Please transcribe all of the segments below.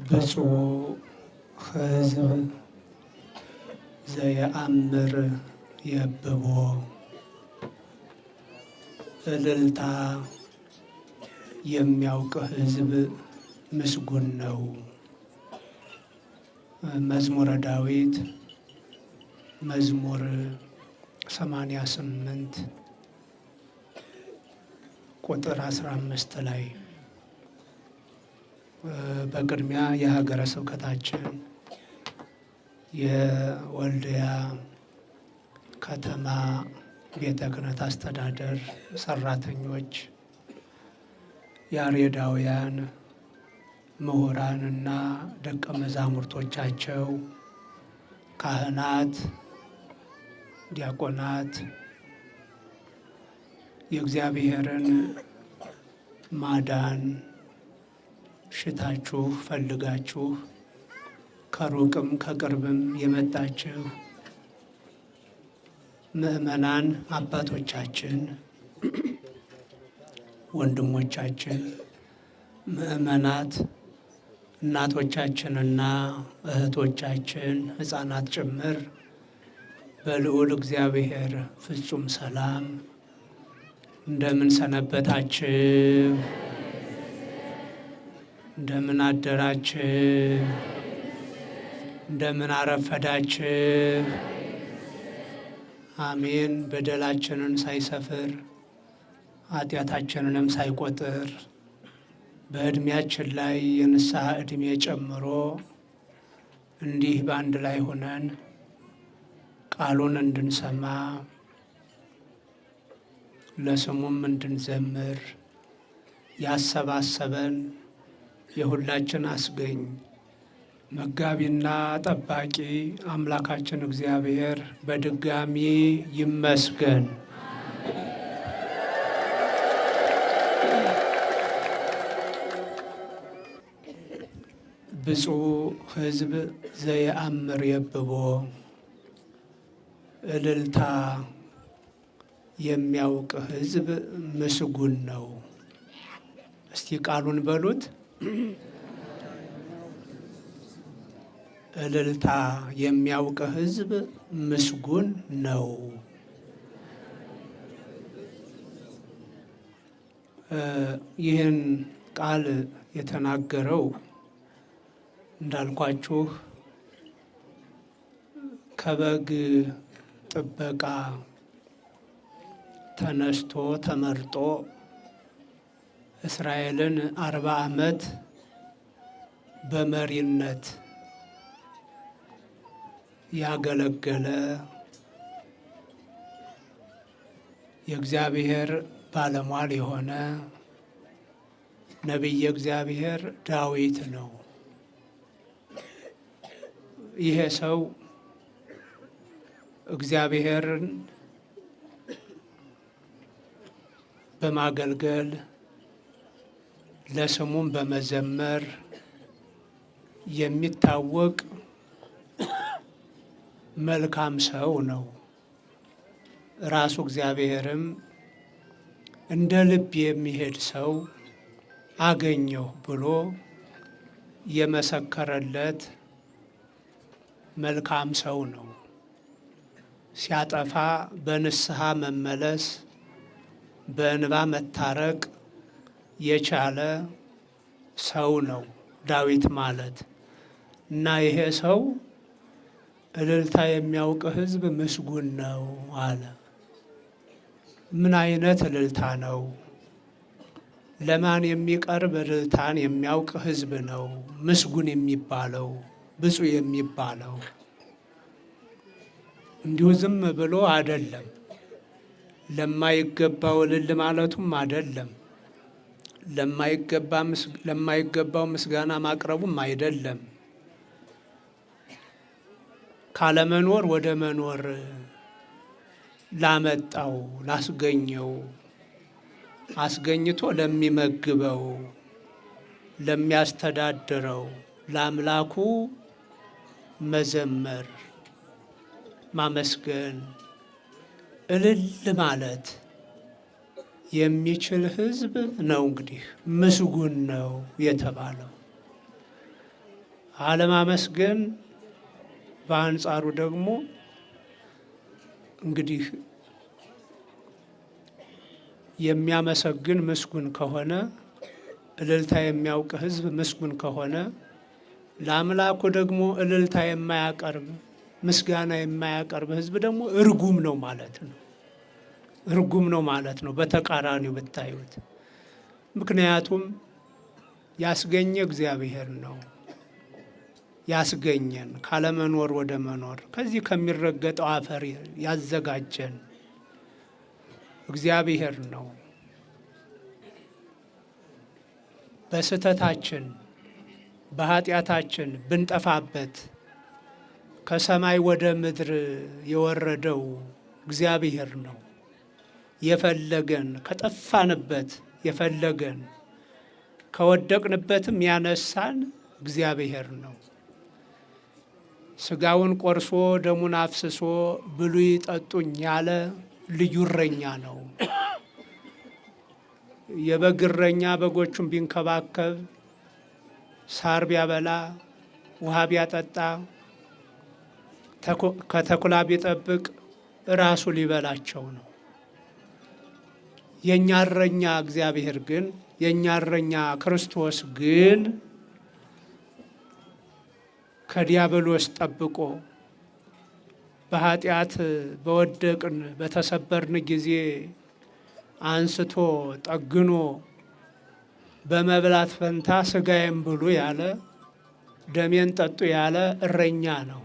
ብፁዕ ሕዝብ ዘየአምር የብቦ እልልታ የሚያውቅ ሕዝብ ምስጉን ነው። መዝሙረ ዳዊት መዝሙር 88 ቁጥር 15 ላይ በቅድሚያ የሀገረ ስብከታችን የወልድያ ከተማ ቤተ ክህነት አስተዳደር ሰራተኞች፣ ያሬዳውያን ምሁራንና ደቀ መዛሙርቶቻቸው፣ ካህናት፣ ዲያቆናት የእግዚአብሔርን ማዳን ሽታችሁ ፈልጋችሁ ከሩቅም ከቅርብም የመጣችሁ ምእመናን አባቶቻችን፣ ወንድሞቻችን፣ ምእመናት እናቶቻችንና እህቶቻችን ሕፃናት ጭምር በልዑል እግዚአብሔር ፍጹም ሰላም እንደምን ሰነበታችሁ? እንደምን አደራችሁ? እንደምን አረፈዳችሁ? አሜን። በደላችንን ሳይሰፍር ኃጢአታችንንም ሳይቆጥር በዕድሜያችን ላይ የንስሐ ዕድሜ ጨምሮ እንዲህ በአንድ ላይ ሆነን ቃሉን እንድንሰማ ለስሙም እንድንዘምር ያሰባሰበን የሁላችን አስገኝ መጋቢና ጠባቂ አምላካችን እግዚአብሔር በድጋሚ ይመስገን። ብፁዕ ሕዝብ ዘየአምር የብቦ እልልታ የሚያውቅ ሕዝብ ምስጉን ነው። እስቲ ቃሉን በሉት። እልልታ የሚያውቅ ሕዝብ ምስጉን ነው። ይህን ቃል የተናገረው እንዳልኳችሁ ከበግ ጥበቃ ተነስቶ ተመርጦ እስራኤልን 40 ዓመት በመሪነት ያገለገለ የእግዚአብሔር ባለሟል የሆነ ነቢየ እግዚአብሔር ዳዊት ነው። ይሄ ሰው እግዚአብሔርን በማገልገል ለስሙም በመዘመር የሚታወቅ መልካም ሰው ነው። ራሱ እግዚአብሔርም እንደ ልብ የሚሄድ ሰው አገኘሁ ብሎ የመሰከረለት መልካም ሰው ነው። ሲያጠፋ በንስሐ መመለስ፣ በእንባ መታረቅ የቻለ ሰው ነው ዳዊት ማለት እና ይሄ ሰው እልልታ የሚያውቅ ሕዝብ ምስጉን ነው አለ። ምን አይነት እልልታ ነው? ለማን የሚቀርብ እልልታን የሚያውቅ ሕዝብ ነው ምስጉን የሚባለው ብፁዕ የሚባለው? እንዲሁ ዝም ብሎ አይደለም። ለማይገባው እልል ማለቱም አይደለም። ለማይገባው ምስጋና ማቅረቡም አይደለም። ካለመኖር ወደ መኖር ላመጣው ላስገኘው፣ አስገኝቶ ለሚመግበው፣ ለሚያስተዳድረው ለአምላኩ መዘመር፣ ማመስገን፣ እልል ማለት የሚችል ሕዝብ ነው እንግዲህ ምስጉን ነው የተባለው። አለማመስገን በአንጻሩ ደግሞ እንግዲህ የሚያመሰግን ምስጉን ከሆነ፣ እልልታ የሚያውቅ ሕዝብ ምስጉን ከሆነ፣ ለአምላኩ ደግሞ እልልታ የማያቀርብ ምስጋና የማያቀርብ ሕዝብ ደግሞ እርጉም ነው ማለት ነው። እርጉም ነው ማለት ነው በተቃራኒው ብታዩት። ምክንያቱም ያስገኘ እግዚአብሔር ነው። ያስገኘን ካለመኖር ወደ መኖር ከዚህ ከሚረገጠው አፈር ያዘጋጀን እግዚአብሔር ነው። በስህተታችን በኃጢአታችን ብንጠፋበት ከሰማይ ወደ ምድር የወረደው እግዚአብሔር ነው። የፈለገን ከጠፋንበት የፈለገን ከወደቅንበትም ያነሳን እግዚአብሔር ነው። ሥጋውን ቆርሶ ደሙን አፍስሶ ብሉይ ጠጡኝ ያለ ልዩ እረኛ ነው። የበግ እረኛ በጎቹን ቢንከባከብ፣ ሳር ቢያበላ፣ ውሃ ቢያጠጣ፣ ከተኩላ ቢጠብቅ ራሱ ሊበላቸው ነው። የእኛ እረኛ እግዚአብሔር ግን የእኛ እረኛ ክርስቶስ ግን ከዲያብሎስ ጠብቆ በኃጢአት በወደቅን በተሰበርን ጊዜ አንስቶ ጠግኖ በመብላት ፈንታ ሥጋዬን ብሉ ያለ ደሜን ጠጡ ያለ እረኛ ነው።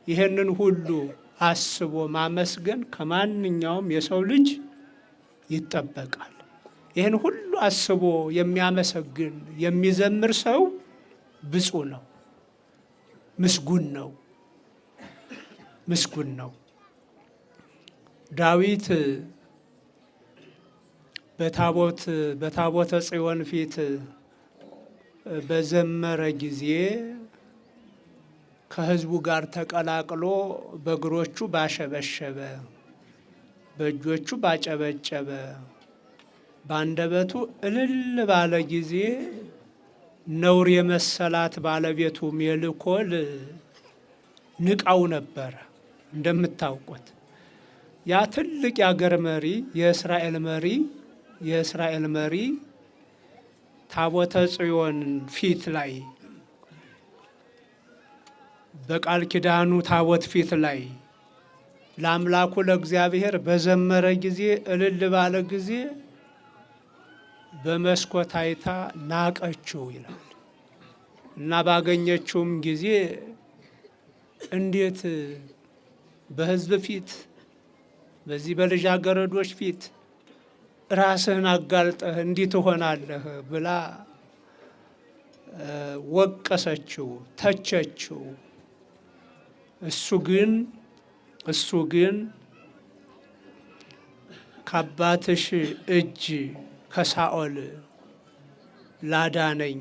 ይህንን ሁሉ አስቦ ማመስገን ከማንኛውም የሰው ልጅ ይጠበቃል። ይህን ሁሉ አስቦ የሚያመሰግን የሚዘምር ሰው ብፁዕ ነው፣ ምስጉን ነው፣ ምስጉን ነው። ዳዊት በታቦተ ጽዮን ፊት በዘመረ ጊዜ ከሕዝቡ ጋር ተቀላቅሎ በእግሮቹ ባሸበሸበ፣ በእጆቹ ባጨበጨበ፣ በአንደበቱ እልል ባለ ጊዜ ነውር የመሰላት ባለቤቱ ሜልኮል ንቃው ነበረ። እንደምታውቁት ያ ትልቅ የአገር መሪ የእስራኤል መሪ ታቦተ ጽዮን ፊት ላይ በቃል ኪዳኑ ታቦት ፊት ላይ ለአምላኩ ለእግዚአብሔር በዘመረ ጊዜ እልል ባለ ጊዜ በመስኮት አይታ ናቀችው ይላል እና ባገኘችውም ጊዜ እንዴት በሕዝብ ፊት በዚህ በልጃገረዶች ፊት ራስህን አጋልጠህ እንዲህ ትሆናለህ ብላ ወቀሰችው፣ ተቸችው። እሱ ግን ከአባትሽ እጅ ከሳኦል ላዳነኝ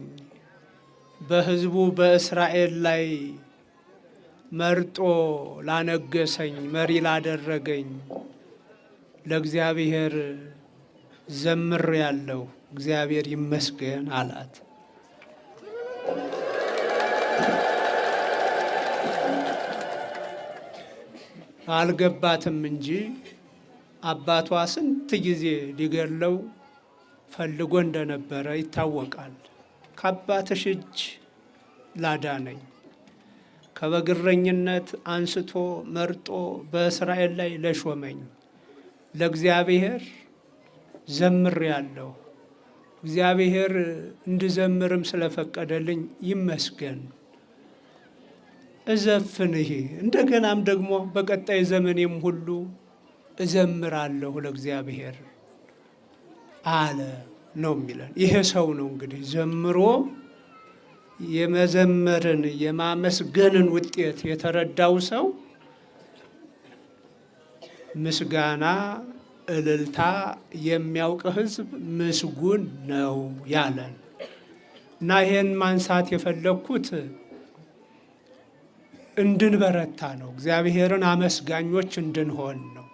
በሕዝቡ በእስራኤል ላይ መርጦ ላነገሰኝ መሪ ላደረገኝ ለእግዚአብሔር ዘምሬአለሁ፣ እግዚአብሔር ይመስገን አላት። አልገባትም እንጂ አባቷ ስንት ጊዜ ሊገድለው ፈልጎ እንደነበረ ይታወቃል። ከአባትሽ እጅ ላዳነኝ ከበግረኝነት አንስቶ መርጦ በእስራኤል ላይ ለሾመኝ ለእግዚአብሔር ዘምሬአለሁ፣ እግዚአብሔር እንድዘምርም ስለፈቀደልኝ ይመስገን። እዘፍንህ እንደገናም ደግሞ በቀጣይ ዘመኔም ሁሉ እዘምራለሁ ለእግዚአብሔር አለ ነው የሚለን። ይሄ ሰው ነው እንግዲህ ዘምሮ የመዘመርን የማመስገንን ውጤት የተረዳው ሰው ምስጋና እልልታ የሚያውቅ ሕዝብ ምስጉን ነው ያለን እና ይሄን ማንሳት የፈለግኩት እንድንበረታ ነው። እግዚአብሔርን አመስጋኞች እንድንሆን ነው።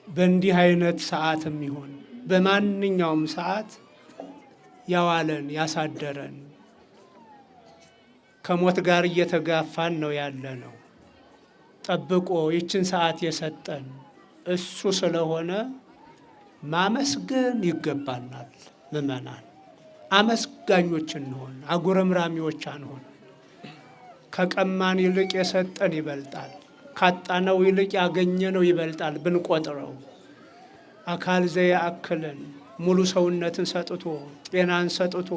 በእንዲህ አይነት ሰዓትም ይሆን በማንኛውም ሰዓት ያዋለን ያሳደረን ከሞት ጋር እየተጋፋን ነው ያለ ነው። ጠብቆ ይችን ሰዓት የሰጠን እሱ ስለሆነ ማመስገን ይገባናል። ምእመናን አመስጋኞች እንሆን፣ አጉረምራሚዎች አንሆን። ከቀማን ይልቅ የሰጠን ይበልጣል፣ ካጣነው ይልቅ ያገኘነው ይበልጣል ብንቆጥረው። አካል ዘየአክልን ሙሉ ሰውነትን ሰጥቶ ጤናን ሰጥቶ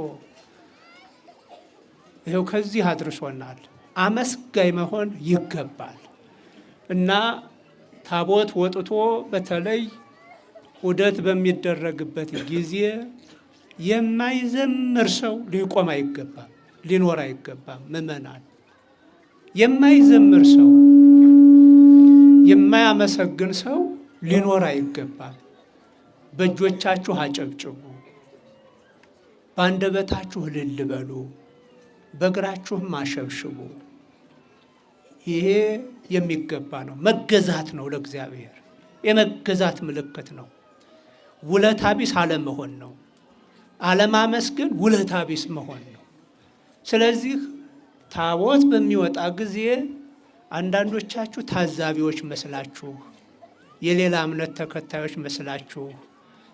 ይኸው ከዚህ አድርሶናል። አመስጋኝ መሆን ይገባል እና ታቦት ወጥቶ በተለይ ዑደት በሚደረግበት ጊዜ የማይዘምር ሰው ሊቆም አይገባም፣ ሊኖር አይገባም። ምእመናን የማይዘምር ሰው የማያመሰግን ሰው ሊኖር አይገባም። በእጆቻችሁ አጨብጭቡ፣ በአንደበታችሁ እልል በሉ፣ በእግራችሁም አሸብሽቡ። ይሄ የሚገባ ነው። መገዛት ነው፣ ለእግዚአብሔር የመገዛት ምልክት ነው። ውለታ ቢስ አለመሆን ነው። አለማመስገን ውለታ ቢስ መሆን ነው። ስለዚህ ታቦት በሚወጣ ጊዜ አንዳንዶቻችሁ ታዛቢዎች መስላችሁ፣ የሌላ እምነት ተከታዮች መስላችሁ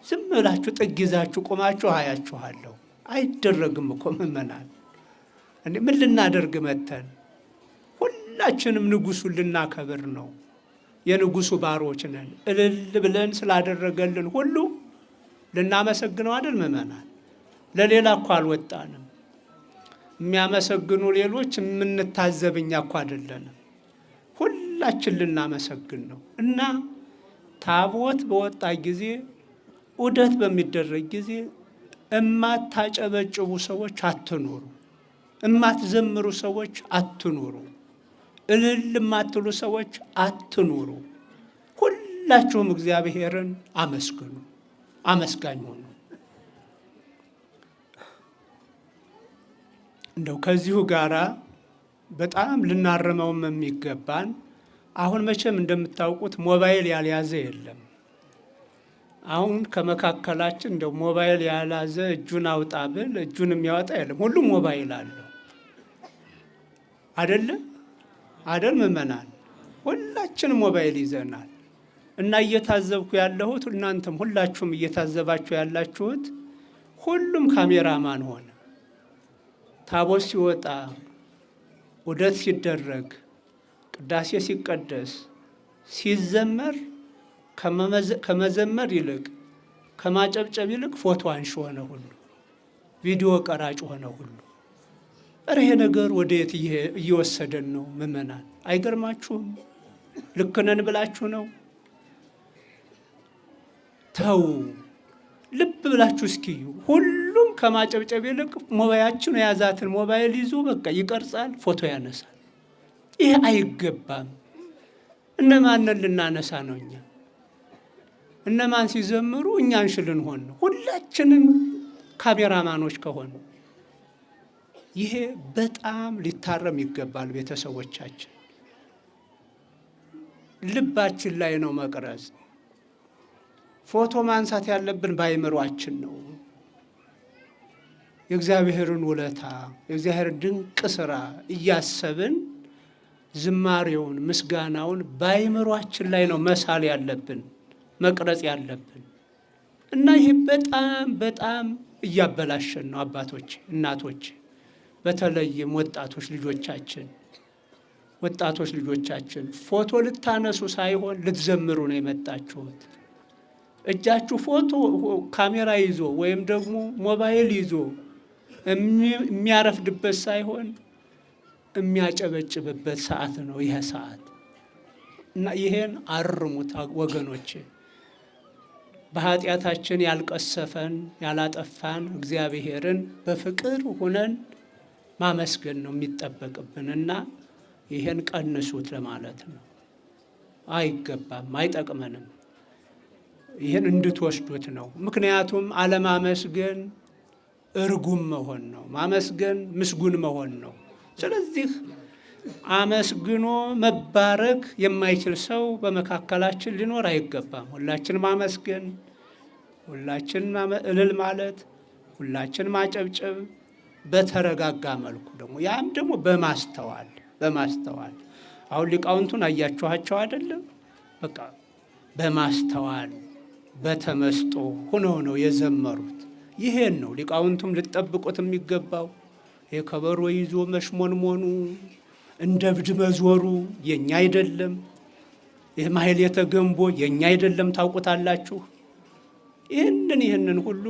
ዝም ብላችሁ ጥግ ይዛችሁ ቁማችሁ አያችኋለሁ። አይደረግም እኮ ምእመናን። ምን ልናደርግ መተን? ሁላችንም ንጉሱን ልናከብር ነው። የንጉሱ ባሮች ነን። እልል ብለን ስላደረገልን ሁሉ ልናመሰግነው አይደል ምእመናን? ለሌላ እኮ አልወጣንም። የሚያመሰግኑ ሌሎች የምንታዘብ እኛ እኮ አይደለንም። ሁላችን ልናመሰግን ነው እና ታቦት በወጣ ጊዜ ዑደት በሚደረግ ጊዜ እማታጨበጭቡ ሰዎች አትኑሩ፣ እማትዘምሩ ሰዎች አትኑሩ፣ እልል የማትሉ ሰዎች አትኑሩ። ሁላችሁም እግዚአብሔርን አመስግኑ፣ አመስጋኝ ሁኑ። እንደው ከዚሁ ጋራ በጣም ልናርመውም የሚገባን አሁን መቼም እንደምታውቁት ሞባይል ያልያዘ የለም። አሁን ከመካከላችን እንደው ሞባይል ያልያዘ እጁን አውጣ ብል እጁን የሚያወጣ የለም። ሁሉም ሞባይል አለው አይደለም? አይደል ምእመናን? ሁላችንም ሞባይል ይዘናል እና እየታዘብኩ ያለሁት እናንተም ሁላችሁም እየታዘባችሁ ያላችሁት ሁሉም ካሜራማን ሆነ። ታቦት ሲወጣ፣ ዑደት ሲደረግ፣ ቅዳሴ ሲቀደስ፣ ሲዘመር ከመዘመር ይልቅ ከማጨብጨብ ይልቅ ፎቶ አንሺ ሆነ ሁሉ፣ ቪዲዮ ቀራጭ ሆነ ሁሉ። እረ ይሄ ነገር ወደየት እየወሰደን ነው ምእመናን? አይገርማችሁም? ልክ ነን ብላችሁ ነው? ተው፣ ልብ ብላችሁ እስኪዩ። ሁሉም ከማጨብጨብ ይልቅ ሞባይላችን የያዛትን ሞባይል ይዞ በቃ ይቀርጻል፣ ፎቶ ያነሳል። ይሄ አይገባም። እነማንን ልናነሳ ነው እኛ? እነማን ሲዘምሩ እኛ አንሽ ልንሆን ነው? ሁላችንም ካሜራማኖች ከሆኑ ይሄ በጣም ሊታረም ይገባል። ቤተሰቦቻችን ልባችን ላይ ነው መቅረጽ። ፎቶ ማንሳት ያለብን በአእምሯችን ነው። የእግዚአብሔርን ውለታ የእግዚአብሔርን ድንቅ ስራ እያሰብን ዝማሬውን ምስጋናውን በአእምሯችን ላይ ነው መሳል ያለብን መቅረጽ ያለብን እና ይሄ በጣም በጣም እያበላሸን ነው። አባቶች፣ እናቶች፣ በተለይም ወጣቶች ልጆቻችን ፎቶ ልታነሱ ሳይሆን ልትዘምሩ ነው የመጣችሁት። እጃችሁ ፎቶ ካሜራ ይዞ ወይም ደግሞ ሞባይል ይዞ የሚያረፍድበት ሳይሆን የሚያጨበጭብበት ሰዓት ነው ይሄ ሰዓት እና ይሄን አርሙት ወገኖቼ። በኃጢአታችን ያልቀሰፈን ያላጠፋን እግዚአብሔርን በፍቅር ሁነን ማመስገን ነው የሚጠበቅብንና ይሄን ቀንሱት ለማለት ነው። አይገባም፣ አይጠቅመንም። ይህን እንድትወስዱት ነው። ምክንያቱም አለማመስገን እርጉም መሆን ነው፣ ማመስገን ምስጉን መሆን ነው። ስለዚህ አመስግኖ መባረክ የማይችል ሰው በመካከላችን ሊኖር አይገባም። ሁላችን ማመስገን፣ ሁላችን እልል ማለት፣ ሁላችን ማጨብጨብ በተረጋጋ መልኩ ደግሞ ያም ደግሞ በማስተዋል አሁን ሊቃውንቱን አያችኋቸው አይደለም? በቃ በማስተዋል በተመስጦ ሆነው ነው የዘመሩት። ይሄን ነው ሊቃውንቱም ልጠብቁት የሚገባው። የከበሮ ይዞ መሽሞንሞኑ እንደ እብድ መዞሩ የኛ አይደለም። ይህ ማህሌተ ገንቦ የኛ አይደለም፣ ታውቁታላችሁ። ይህንን ሁሉ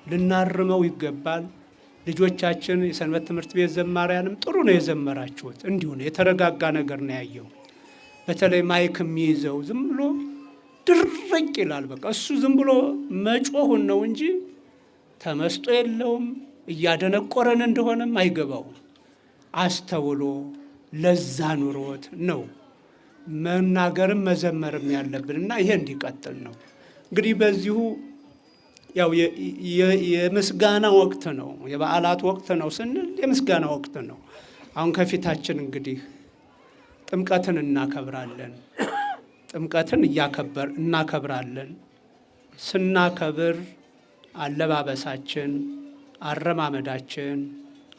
ልናርመው ይገባል። ልጆቻችን የሰንበት ትምህርት ቤት ዘማሪያንም ጥሩ ነው የዘመራችሁት። እንዲሁ ነው የተረጋጋ ነገር ነው ያየው። በተለይ ማይክ የሚይዘው ዝም ብሎ ድርቅ ይላል። በቃ እሱ ዝም ብሎ መጮሁን ነው እንጂ ተመስጦ የለውም። እያደነቆረን እንደሆነም አይገባውም። አስተውሎ ለዛ ኑሮት ነው መናገርም መዘመርም ያለብን እና ይሄ እንዲቀጥል ነው። እንግዲህ በዚሁ ያው የምስጋና ወቅት ነው፣ የበዓላት ወቅት ነው ስንል የምስጋና ወቅት ነው። አሁን ከፊታችን እንግዲህ ጥምቀትን እናከብራለን። ጥምቀትን እናከብራለን። ስናከብር አለባበሳችን፣ አረማመዳችን፣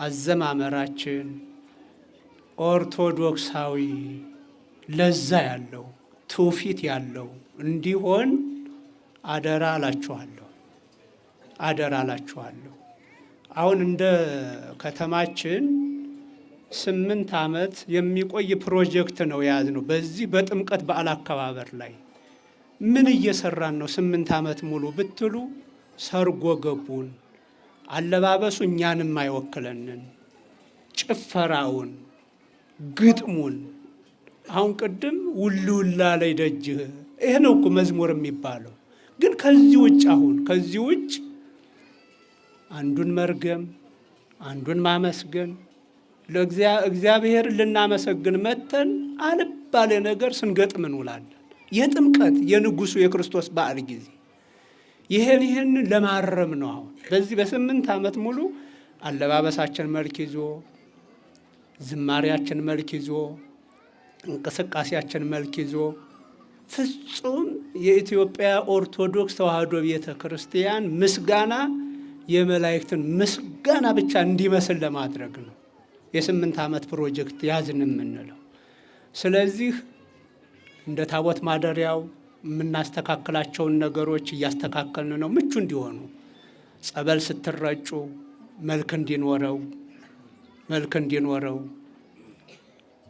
አዘማመራችን ኦርቶዶክሳዊ ለዛ ያለው ትውፊት ያለው እንዲሆን አደራ እላችኋለሁ። አሁን እንደ ከተማችን 8 ዓመት የሚቆይ ፕሮጀክት ነው የያዝነው። በዚህ በጥምቀት በዓል አከባበር ላይ ምን እየሰራን ነው? 8 ዓመት ሙሉ ብትሉ ሰርጎ ገቡን፣ አለባበሱ እኛንም አይወክለንን፣ ጭፈራውን፣ ግጥሙን አሁን ቅድም ውልውላ ላይ ደጅህ ይሄ ነው እኮ መዝሙር የሚባለው። ግን ከዚህ ውጭ አንዱን መርገም አንዱን ማመስገን ለእግዚአብሔር ልናመሰግን መተን አልባሌ ነገር ስንገጥም እንውላለን። የጥምቀት የንጉሱ የክርስቶስ በዓል ጊዜ ይሄን ለማረም ነው። አሁን በዚህ በ8 ዓመት ሙሉ አለባበሳችን መልክ ይዞ፣ ዝማሪያችን መልክ ይዞ፣ እንቅስቃሴያችን መልክ ይዞ ፍጹም የኢትዮጵያ ኦርቶዶክስ ተዋሕዶ ቤተ ክርስቲያን ምስጋና የመላእክትን ምስጋና ብቻ እንዲመስል ለማድረግ ነው የ8 ዓመት ፕሮጀክት ያዝን የምንለው። ስለዚህ እንደ ታቦት ማደሪያው የምናስተካክላቸውን ነገሮች እያስተካከልን ነው፣ ምቹ እንዲሆኑ። ጸበል ስትረጩ መልክ እንዲኖረው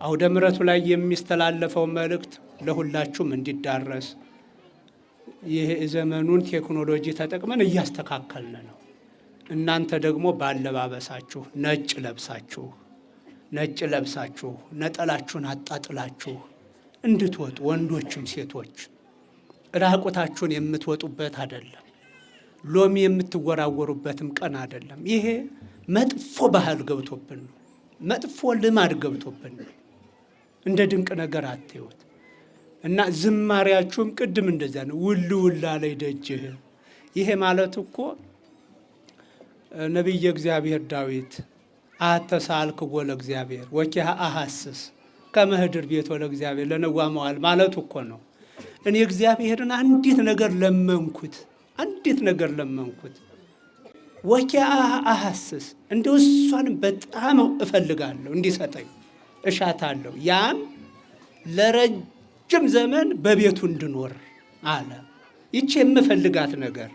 አውደ ምሕረቱ ላይ የሚስተላለፈው መልእክት ለሁላችሁም እንዲዳረስ ይህ ዘመኑን ቴክኖሎጂ ተጠቅመን እያስተካከልን ነው። እናንተ ደግሞ ባለባበሳችሁ ነጭ ለብሳችሁ ነጠላችሁን አጣጥላችሁ እንድትወጡ፣ ወንዶችም ሴቶች ራቁታችሁን የምትወጡበት አይደለም። ሎሚ የምትወራወሩበትም ቀን አይደለም። ይሄ መጥፎ ባህል ገብቶብን ነው፣ መጥፎ ልማድ ገብቶብን ነው። እንደ ድንቅ ነገር አትዩት። እና ዝማሪያችሁም ቅድም እንደዛ ነው። ውልውላ ላይ ደጅህ ይሄ ማለት እኮ ነቢየ እግዚአብሔር ዳዊት አተሳልክ ጎለ እግዚአብሔር ወኪያ አሐስስ ከመህድር ቤት ወለ እግዚአብሔር ለነዋ መዋል ማለቱ እኮ ነው። እኔ እግዚአብሔርን አንዲት ነገር ለመንኩት ወኪያ አሐስስ እንደው እሷን በጣም እፈልጋለሁ እንዲሰጠኝ እሻታለሁ፣ ያን ለረጅም ዘመን በቤቱ እንድኖር አለ። ይቺ የምፈልጋት ነገር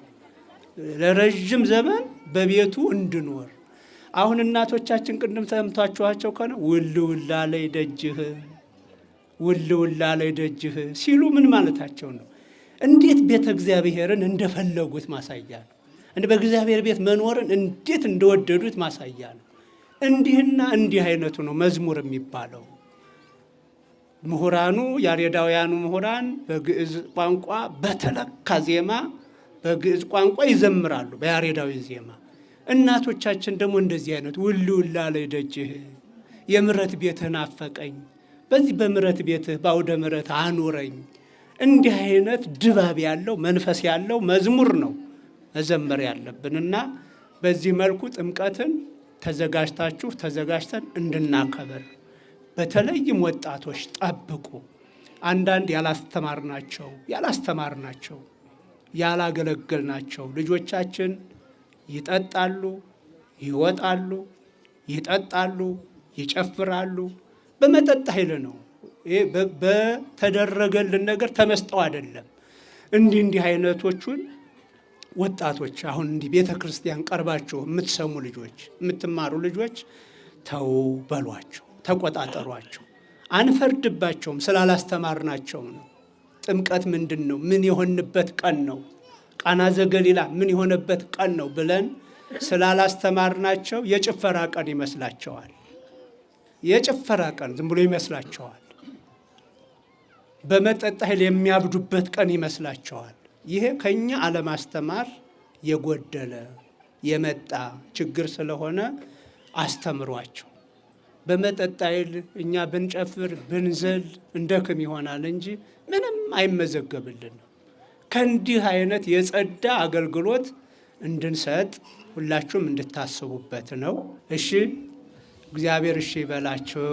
ለረጅም ዘመን በቤቱ እንድኖር። አሁን እናቶቻችን ቅድም ሰምታችኋቸው ከሆነ ውልውላ ላይ ደጅህ ሲሉ ምን ማለታቸው ነው? እንዴት ቤተ እግዚአብሔርን እንደፈለጉት ማሳያ ነው። በእግዚአብሔር ቤት መኖርን እንዴት እንደወደዱት ማሳያ ነው። እንዲህና እንዲህ አይነቱ ነው መዝሙር የሚባለው። ምሁራኑ ያሬዳውያኑ ምሁራን በግዕዝ ቋንቋ በተለካ ዜማ በግዕዝ ቋንቋ ይዘምራሉ፣ በያሬዳዊ ዜማ። እናቶቻችን ደግሞ እንደዚህ አይነት ውልውላ ላይ ደጅህ የምሕረት ቤትህ ናፈቀኝ፣ በዚህ በምሕረት ቤትህ በአውደ ምሕረት አኑረኝ። እንዲህ አይነት ድባብ ያለው መንፈስ ያለው መዝሙር ነው መዘመር ያለብንና በዚህ መልኩ ጥምቀትን ተዘጋጅተን እንድናከብር በተለይም ወጣቶች ጠብቁ። አንዳንድ ያላስተማርናቸው ያላገለገልናቸው ልጆቻችን ይጠጣሉ፣ ይወጣሉ፣ ይጠጣሉ፣ ይጨፍራሉ። በመጠጥ ኃይል ነው። ይሄ በተደረገልን ነገር ተመስጠው አይደለም። እንዲህ አይነቶቹን ወጣቶች አሁን እንዲህ ቤተ ክርስቲያን ቀርባችሁ የምትሰሙ ልጆች፣ የምትማሩ ልጆች ተው በሏቸው፣ ተቆጣጠሯቸው። አንፈርድባቸውም፣ ስላላስተማርናቸው ነው። ጥምቀት ምንድን ነው? ምን የሆንበት ቀን ነው? ቃና ዘገሊላ ምን የሆነበት ቀን ነው ብለን ስላላስተማርናቸው የጭፈራ ቀን ይመስላቸዋል። የጭፈራ ቀን ዝም ብሎ ይመስላቸዋል። በመጠጥ ኃይል የሚያብዱበት ቀን ይመስላቸዋል። ይሄ ከኛ አለማስተማር የጎደለ የመጣ ችግር ስለሆነ አስተምሯቸው። በመጠጥ ኃይል እኛ ብንጨፍር ብንዘል እንደክም ይሆናል እንጂ ምንም አይመዘገብልንም። ከእንዲህ አይነት የጸዳ አገልግሎት እንድንሰጥ ሁላችሁም እንድታስቡበት ነው። እሺ፣ እግዚአብሔር እሺ ይበላችሁ።